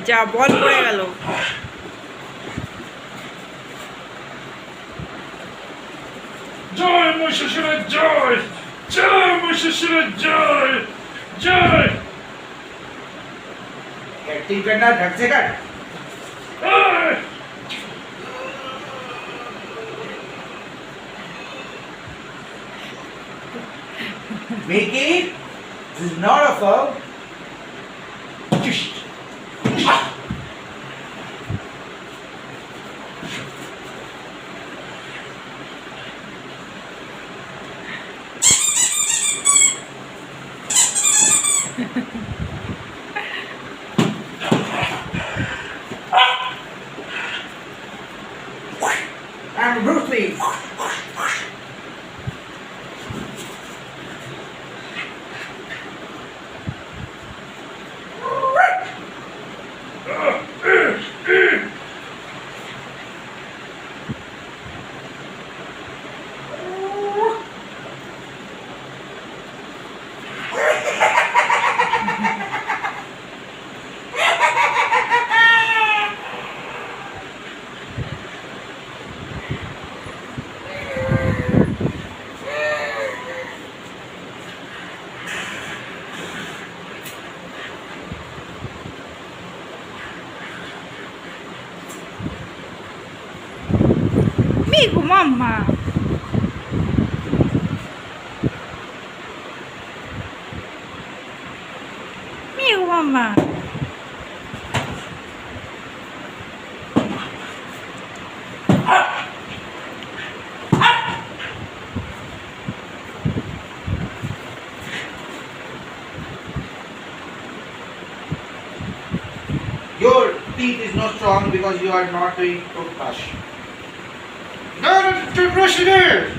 যা বল পড়ে গেল। জয় মহিষাসুরের জয়, জয় মহিষাসুরের জয়, জয়। एक्टिंग करना ढंग से कर। Mickey, this is not a foul. And Bruce Lee. Migu mamma. Migu mamma. Your teeth is not strong because you are not doing toothbrush. No, toothbrush it is.